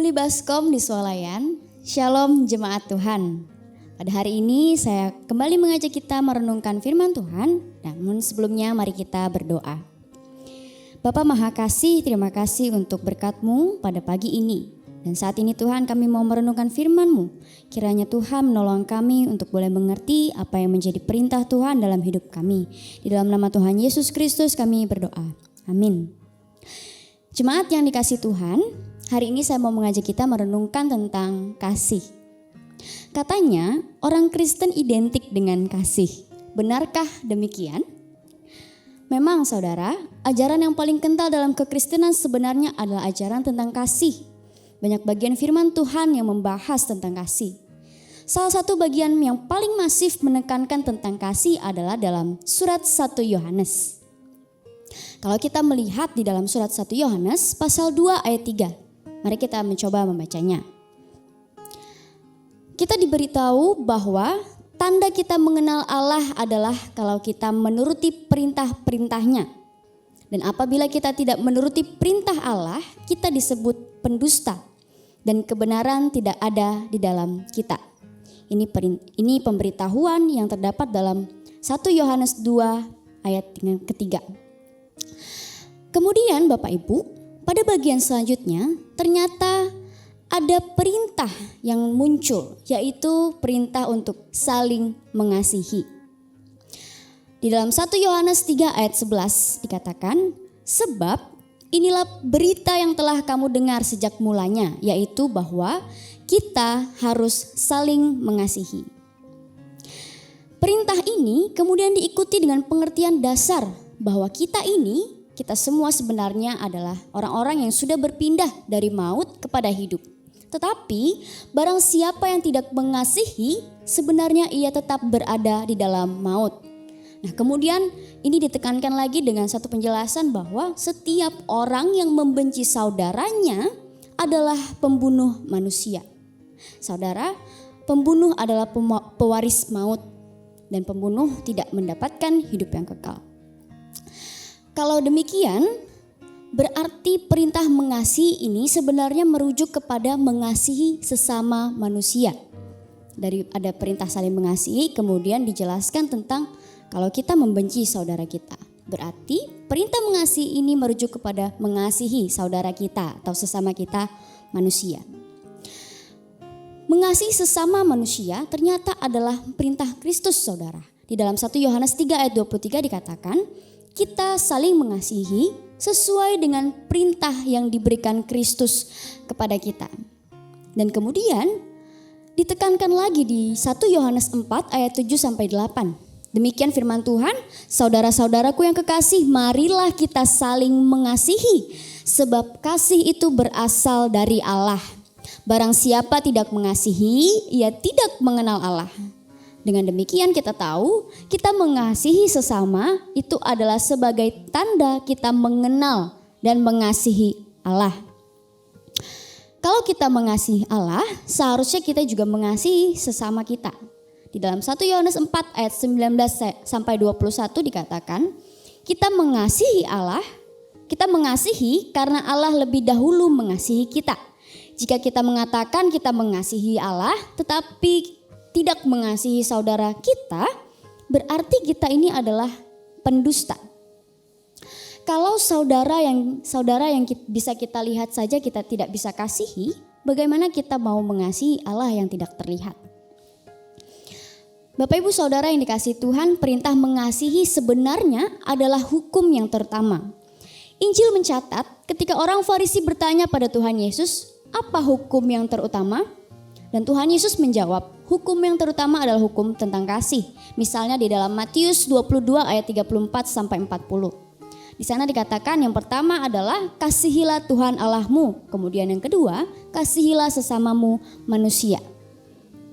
Family Baskom di Swalayan, Shalom Jemaat Tuhan. Pada hari ini saya kembali mengajak kita merenungkan firman Tuhan, namun sebelumnya mari kita berdoa. Bapa Maha Kasih, terima kasih untuk berkat-Mu pada pagi ini. Dan saat ini Tuhan kami mau merenungkan firman-Mu. Kiranya Tuhan menolong kami untuk boleh mengerti apa yang menjadi perintah Tuhan dalam hidup kami. Di dalam nama Tuhan Yesus Kristus kami berdoa. Amin. Jemaat yang dikasihi Tuhan, hari ini saya mau mengajak kita merenungkan tentang kasih. Katanya orang Kristen identik dengan kasih. Benarkah demikian? Memang saudara, ajaran yang paling kental dalam kekristenan sebenarnya adalah ajaran tentang kasih. Banyak bagian firman Tuhan yang membahas tentang kasih. Salah satu bagian yang paling masif menekankan tentang kasih adalah dalam surat 1 Yohanes. Kalau kita melihat di dalam surat 1 Yohanes pasal 2 ayat 3. Mari kita mencoba membacanya. Kita diberitahu bahwa tanda kita mengenal Allah adalah kalau kita menuruti perintah-perintahnya. Dan apabila kita tidak menuruti perintah Allah, kita disebut pendusta. Dan kebenaran tidak ada di dalam kita. Ini pemberitahuan yang terdapat dalam 1 Yohanes 2 ayat yang ketiga. Kemudian Bapak Ibu, pada bagian selanjutnya ternyata ada perintah yang muncul, yaitu perintah untuk saling mengasihi. Di dalam 1 Yohanes 3 ayat 11 dikatakan, sebab inilah berita yang telah kamu dengar sejak mulanya, yaitu bahwa kita harus saling mengasihi. Perintah ini kemudian diikuti dengan pengertian dasar bahwa kita semua sebenarnya adalah orang-orang yang sudah berpindah dari maut kepada hidup. Tetapi barang siapa yang tidak mengasihi, sebenarnya ia tetap berada di dalam maut. Nah, kemudian ini ditekankan lagi dengan satu penjelasan bahwa setiap orang yang membenci saudaranya adalah pembunuh manusia. Saudara, pembunuh adalah pewaris maut dan pembunuh tidak mendapatkan hidup yang kekal. Kalau demikian, berarti perintah mengasihi ini sebenarnya merujuk kepada mengasihi sesama manusia. Dari ada perintah saling mengasihi, kemudian dijelaskan tentang kalau kita membenci saudara kita. Berarti perintah mengasihi ini merujuk kepada mengasihi saudara kita atau sesama kita manusia. Mengasihi sesama manusia ternyata adalah perintah Kristus, saudara. Di dalam 1 Yohanes 3 ayat 23 dikatakan, kita saling mengasihi sesuai dengan perintah yang diberikan Kristus kepada kita. Dan kemudian ditekankan lagi di 1 Yohanes 4 ayat 7-8. Demikian firman Tuhan, saudara-saudaraku yang kekasih, marilah kita saling mengasihi, sebab kasih itu berasal dari Allah. Barang siapa tidak mengasihi, ia tidak mengenal Allah. Dengan demikian kita tahu, kita mengasihi sesama itu adalah sebagai tanda kita mengenal dan mengasihi Allah. Kalau kita mengasihi Allah, seharusnya kita juga mengasihi sesama kita. Di dalam 1 Yohanes 4 ayat 19-21 dikatakan, kita mengasihi Allah, kita mengasihi karena Allah lebih dahulu mengasihi kita. Jika kita mengatakan kita mengasihi Allah, tetapi tidak mengasihi saudara kita, berarti kita ini adalah pendusta. Kalau saudara yang bisa kita lihat saja kita tidak bisa kasihi, bagaimana kita mau mengasihi Allah yang tidak terlihat? Bapak Ibu Saudara yang dikasihi Tuhan, perintah mengasihi sebenarnya adalah hukum yang terutama. Injil mencatat ketika orang Farisi bertanya pada Tuhan Yesus, apa hukum yang terutama? Dan Tuhan Yesus menjawab, hukum yang terutama adalah hukum tentang kasih. Misalnya di dalam Matius 22 ayat 34-40. Di sana dikatakan yang pertama adalah kasihilah Tuhan Allahmu. Kemudian yang kedua, kasihilah sesamamu manusia.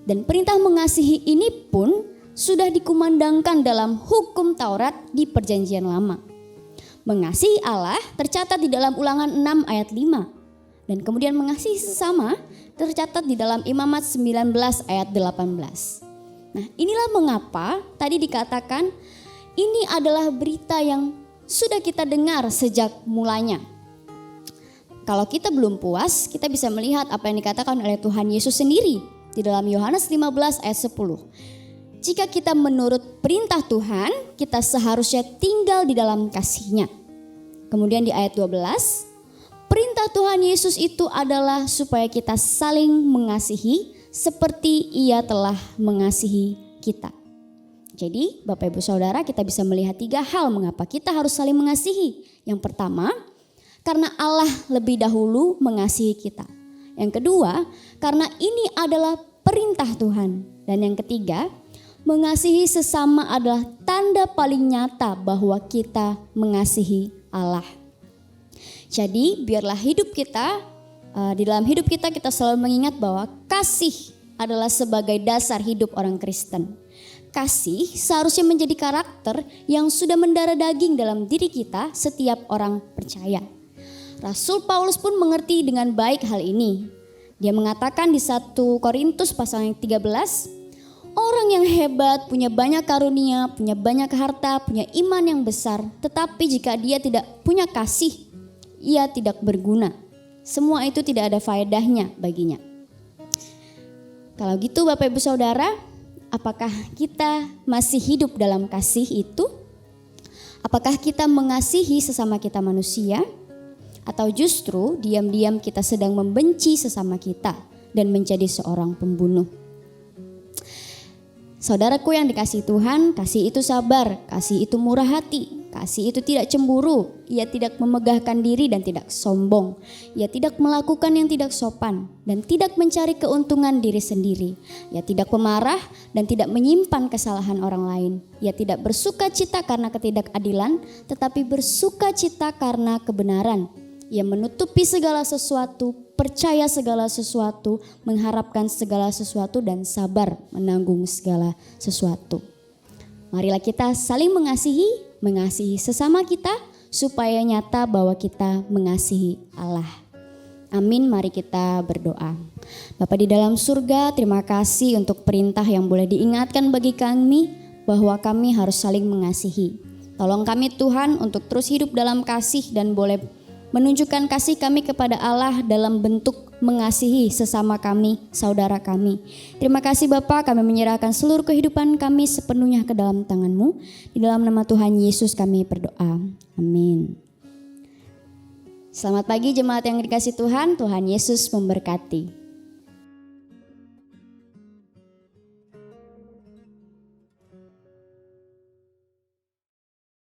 Dan perintah mengasihi ini pun sudah dikumandangkan dalam hukum Taurat di Perjanjian Lama. Mengasihi Allah tercatat di dalam Ulangan 6 ayat 5. Dan kemudian mengasihi sesama tercatat di dalam Imamat 19 ayat 18. Nah, inilah mengapa tadi dikatakan ini adalah berita yang sudah kita dengar sejak mulanya. Kalau kita belum puas, kita bisa melihat apa yang dikatakan oleh Tuhan Yesus sendiri di dalam Yohanes 15 ayat 10. Jika kita menurut perintah Tuhan, kita seharusnya tinggal di dalam kasih-Nya. Kemudian di ayat 12, perintah Tuhan Yesus itu adalah supaya kita saling mengasihi seperti Ia telah mengasihi kita. Jadi Bapak Ibu Saudara, kita bisa melihat 3 hal mengapa kita harus saling mengasihi. Yang pertama, karena Allah lebih dahulu mengasihi kita. Yang kedua, karena ini adalah perintah Tuhan. Dan yang ketiga, mengasihi sesama adalah tanda paling nyata bahwa kita mengasihi Allah. Jadi biarlah hidup kita, di dalam hidup kita selalu mengingat bahwa kasih adalah sebagai dasar hidup orang Kristen. Kasih seharusnya menjadi karakter yang sudah mendarah daging dalam diri kita setiap orang percaya. Rasul Paulus pun mengerti dengan baik hal ini. Dia mengatakan di 1 Korintus pasal yang 13, orang yang hebat, punya banyak karunia, punya banyak harta, punya iman yang besar, tetapi jika dia tidak punya kasih, ia tidak berguna. Semua itu tidak ada faedahnya baginya. Kalau gitu Bapak Ibu Saudara, apakah kita masih hidup dalam kasih itu? Apakah kita mengasihi sesama kita manusia? Atau justru diam-diam kita sedang membenci sesama kita dan menjadi seorang pembunuh? Saudaraku yang dikasihi Tuhan, kasih itu sabar, kasih itu murah hati, kasih itu tidak cemburu, ia tidak memegahkan diri dan tidak sombong, ia tidak melakukan yang tidak sopan dan tidak mencari keuntungan diri sendiri, ia tidak pemarah dan tidak menyimpan kesalahan orang lain, ia tidak bersuka cita karena ketidakadilan tetapi bersuka cita karena kebenaran. Ia menutupi segala sesuatu, percaya segala sesuatu, mengharapkan segala sesuatu dan sabar menanggung segala sesuatu. Marilah kita saling mengasihi sesama kita supaya nyata bahwa kita mengasihi Allah. Amin, mari kita berdoa. Bapa di dalam surga, terima kasih untuk perintah yang boleh diingatkan bagi kami bahwa kami harus saling mengasihi. Tolong kami Tuhan untuk terus hidup dalam kasih dan boleh menunjukkan kasih kami kepada Allah dalam bentuk mengasihi sesama kami, saudara kami. Terima kasih Bapa, kami menyerahkan seluruh kehidupan kami sepenuhnya ke dalam tangan-Mu. Di dalam nama Tuhan Yesus kami berdoa. Amin. Selamat pagi jemaat yang dikasihi Tuhan, Tuhan Yesus memberkati.